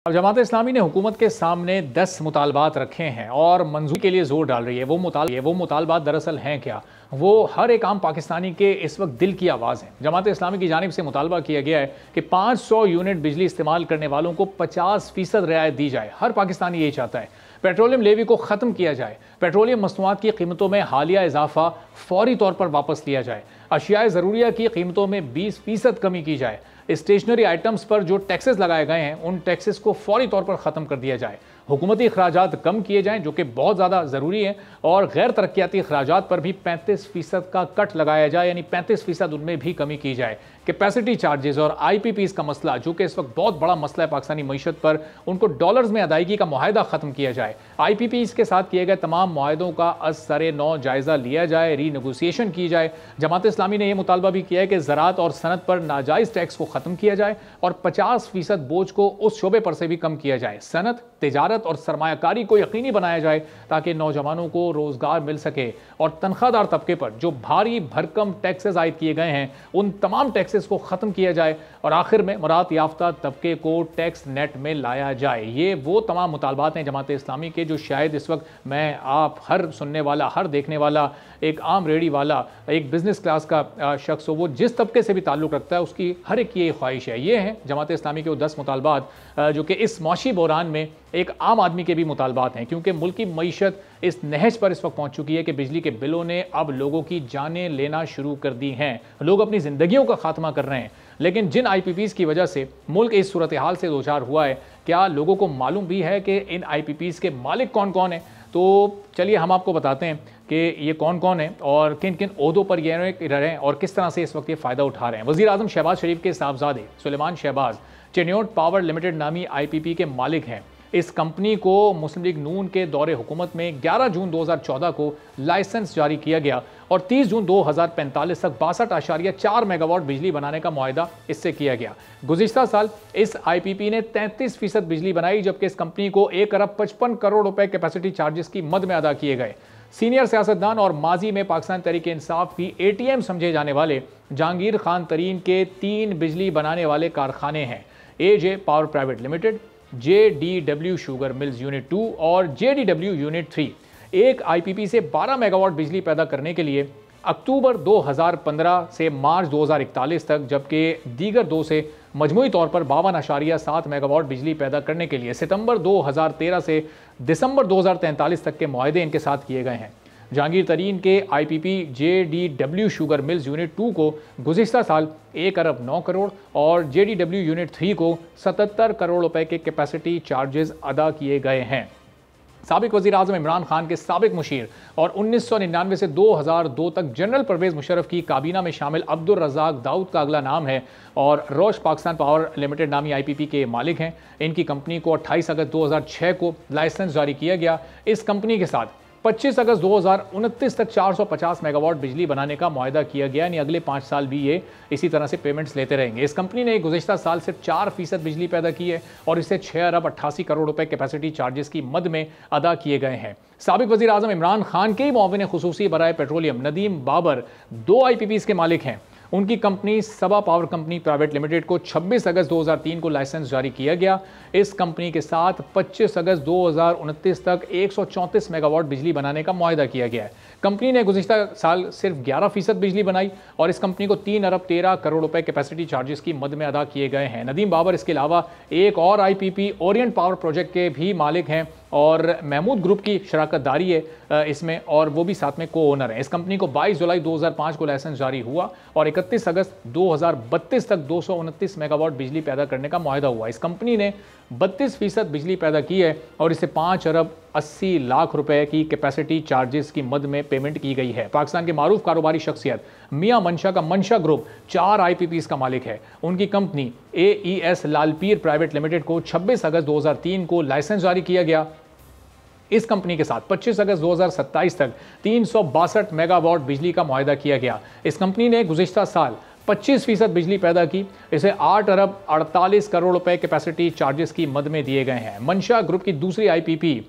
अब जमात इस्लामी ने हुकूमत के सामने 10 मुतालबात रखे हैं और मंजूरी के लिए जोर डाल रही है। वो मुतालबात दरअसल हैं क्या? वो हर एक आम पाकिस्तानी के इस वक्त दिल की आवाज़ है। जमात इस्लामी की जानिब से मुतालबा किया गया है कि 500 यूनिट बिजली इस्तेमाल करने वालों को 50% रियायत दी जाए। हर पाकिस्तानी यही चाहता है। पेट्रोलियम लेवी को ख़त्म किया जाए। पेट्रोलियम मसनूआत की कीमतों में हालिया इजाफा फौरी तौर पर वापस लिया जाए। अशियाए ज़रूरिया की कीमतों में 20% कमी की जाए। स्टेशनरी आइटम्स पर जो टैक्सेस लगाए गए हैं उन टैक्सेस को फौरी तौर पर ख़त्म कर दिया जाए। हुकूमती अखराजात कम किए जाएं जो कि बहुत ज़्यादा ज़रूरी है, और गैर तरक्याती अखराजात पर भी 35% का कट लगाया जाए, यानी 35% उनमें भी कमी की जाए। कैपेसिटी चार्जेस और IPPs का मसला जो कि इस वक्त बहुत बड़ा मसला है पाकिस्तानी मईशत पर, उनको डॉलर्स में अदायगी का मुआहदा ख़त्म किया जाए। IPPs के साथ किए गए तमाम मुआहदों का असरे नौ जायज़ा लिया जाए, रीनेगोशिएशन की जाए। जमात इस्लामी ने यह मुतालबा भी किया है कि ज़राअत और सनत पर नाजायज़ टैक्स को ख़त्म किया जाए और 50% बोझ को उस शोबे पर से भी कम किया जाए। सनत, तिजारत और सरमायाकारी को यकीनी बनाया जाए ताकि नौजवानों को रोज़गार मिल सके, और तनख्वाहदार तबके पर जो भारी भरकम टैक्सेस आयद किए गए हैं उन तमाम टैक्सेस को ख़त्म किया जाए, और आखिर में मरात याफ्ता तबके को टैक्स नेट में लाया जाए। ये वो तमाम मुतालबात हैं जमात इस्लामी के जो शायद इस वक्त मैं, आप, हर सुनने वाला, हर देखने वाला, एक आम रेडी वाला, एक बिजनेस क्लास का शख्स हो, वो जिस तबके से भी ताल्लुक़ रखता है उसकी हर एक की ये ख्वाहिश है। ये हैं जमात इस्लामी के वो 10 मुतालबात जो कि इस मौशी बहरान में एक आम आदमी के भी मुतालबात हैं, क्योंकि मुल्क की मईशत इस नहज पर इस वक्त पहुंच चुकी है कि बिजली के बिलों ने अब लोगों की जानें लेना शुरू कर दी हैं। लोग अपनी ज़िंदगियों का खात्मा कर रहे हैं, लेकिन जिन IPPs की वजह से मुल्क इस सूरत हाल से दो चार हुआ है, क्या लोगों को मालूम भी है कि इन IPPs के मालिक कौन कौन हैं? तो चलिए हम आपको बताते हैं कि ये कौन कौन है और किन किन ओहदों पर ये रहे हैं और किस तरह से इस वक्त ये फ़ायदा उठा रहे हैं। वज़ीर आज़म शहबाज शरीफ के साहबजादे सुलेमान शहबाज चिन्योट पावर लिमिटेड नामी IPP के मालिक हैं। इस कंपनी को मुस्लिम लीग नून के दौरे हुकूमत में 11 जून 2014 को लाइसेंस जारी किया गया और 30 जून 2045 तक 62.4 मेगावाट बिजली बनाने का मुआहदा इससे किया गया। गुज़िश्ता साल इस IPP ने 33% बिजली बनाई, जबकि इस कंपनी को 1 अरब 55 करोड़ रुपए कैपेसिटी चार्जेस की मद में अदा किए गए। सीनियर सियासतदान और माजी में पाकिस्तान तहरीक इंसाफ की ATM समझे जाने वाले जहांगीर खान तरीन के 3 बिजली बनाने वाले कारखाने हैं। AJ power private limited, JDW sugar mills unit 2 और JDW यूनिट 3 एक IPP से 12 मेगावाट बिजली पैदा करने के लिए अक्टूबर 2015 से मार्च 2041 तक, जबकि दीगर 2 से मजमूई तौर पर 52.7 मेगावाट बिजली पैदा करने के लिए सितंबर 2013 से दिसंबर 2043 तक के मुआहदे इनके साथ किए गए हैं। जहांगीर तरीन के IPP JDW sugar mills unit 2 को गुज़िश्ता साल 1 अरब 9 करोड़ और JDW यूनिट 3 को 77 करोड़ रुपए के कैपेसिटी चार्जेस अदा किए गए हैं। साबिक वज़ीर आज़म इमरान खान के साबिक मुशीर और 1999 से 2002 तक जनरल परवेज़ मुशर्रफ की काबीना में शामिल अब्दुल रज़ाक दाऊद का अगला नाम है और रोश पाकिस्तान पावर लिमिटेड नामी IPP के मालिक हैं। इनकी कंपनी को 28 अगस्त 2006 को लाइसेंस जारी किया गया। इस कंपनी के साथ 25 अगस्त 2029 तक 450 मेगावाट बिजली बनाने का मुआहदा किया गया, यानी अगले 5 साल भी ये इसी तरह से पेमेंट्स लेते रहेंगे। इस कंपनी ने गुज़िश्ता साल सिर्फ 4% बिजली पैदा की है और इससे 6 अरब 88 करोड़ रुपए कैपेसिटी चार्जेस की मद में अदा किए गए हैं। साबिक वज़ीर आज़म इमरान खान के मुआविन खुसूसी बराए पेट्रोलियम नदीम बाबर 2 IPPs के मालिक हैं। उनकी कंपनी सबा पावर कंपनी प्राइवेट लिमिटेड को 26 अगस्त 2003 को लाइसेंस जारी किया गया। इस कंपनी के साथ 25 अगस्त 2029 तक 134 मेगावाट बिजली बनाने का मुआहदा किया गया है। कंपनी ने गुज़िश्ता साल सिर्फ 11% बिजली बनाई और इस कंपनी को 3 अरब 13 करोड़ रुपए कैपेसिटी चार्जेस की मद में अदा किए गए हैं। नदीम बाबर इसके अलावा एक और IPP ओरिएंट पावर प्रोजेक्ट के भी मालिक हैं और महमूद ग्रुप की शराकत दारी है इसमें, और वो भी साथ में को ओनर है। इस कंपनी को 22 जुलाई 2005 को लाइसेंस जारी हुआ और 31 अगस्त 2032 तक 229 मेगावाट बिजली पैदा करने का मुआहदा हुआ। इस कंपनी ने 32% बिजली पैदा की है और इसे 5 अरब 80 लाख रुपए की कैपेसिटी चार्जेस की मद में पेमेंट की गई है। पाकिस्तान के मारूफ कारोबारी शख्सियत मियां मंशा का मंशा ग्रुप 4 IPPs का मालिक है। उनकी कंपनी AES लालपीर प्राइवेट लिमिटेड को 26 अगस्त 2003 को लाइसेंस जारी किया गया। इस कंपनी के साथ 25 अगस्त 2027 तक 362 मेगावाट बिजली का मुआहदा किया गया। इस कंपनी ने गुज़िश्ता साल 25% बिजली पैदा की, इसे 8 अरब 48 करोड़ रुपए कैपेसिटी चार्जेस की मद में दिए गए हैं। मंशा ग्रुप की दूसरी IPP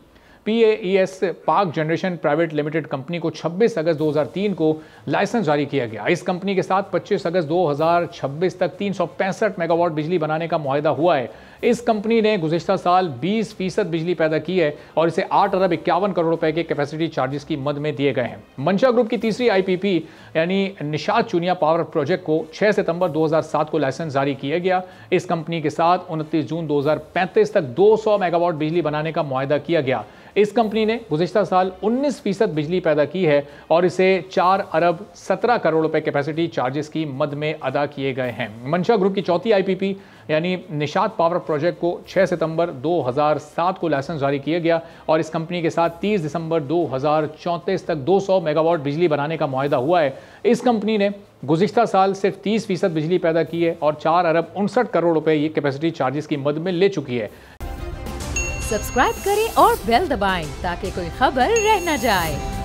PAES पाक जनरेशन प्राइवेट लिमिटेड कंपनी को 26 अगस्त 2003 को लाइसेंस जारी किया गया। इस कंपनी के साथ 25 अगस्त 2026 तक 365 मेगावाट बिजली बनाने का मुआहदा हुआ है। इस कंपनी ने गुज़िश्ता साल 20% बिजली पैदा की है और इसे 8 अरब 51 करोड़ रुपए के कैपेसिटी चार्जेस की मद में दिए गए हैं। मंशा ग्रुप की तीसरी आईपीपी यानी निशात चुनिया पावर प्रोजेक्ट को 6 सितंबर 2007 को लाइसेंस जारी किया गया। इस कंपनी के साथ 29 जून 2035 तक 200 मेगावाट बिजली बनाने का मुआहदा किया गया। इस कंपनी ने गुज़िश्ता साल 19% बिजली पैदा की है और इसे 4 अरब 17 करोड़ रुपए कैपेसिटी चार्जेस की मद में अदा किए गए हैं। मंशा ग्रुप की चौथी आईपीपी यानी निशात पावर प्रोजेक्ट को 6 सितंबर 2007 को लाइसेंस जारी किया गया और इस कंपनी के साथ 30 दिसंबर 2034 तक 200 मेगावाट बिजली बनाने का मुआहदा हुआ है। इस कंपनी ने गुज़िश्ता साल सिर्फ 30% बिजली पैदा की है और 4 अरब 59 करोड़ रुपए ये कैपेसिटी चार्जेस की मद में ले चुकी है। सब्सक्राइब करें और बेल दबाएं ताकि कोई खबर रह न जाए।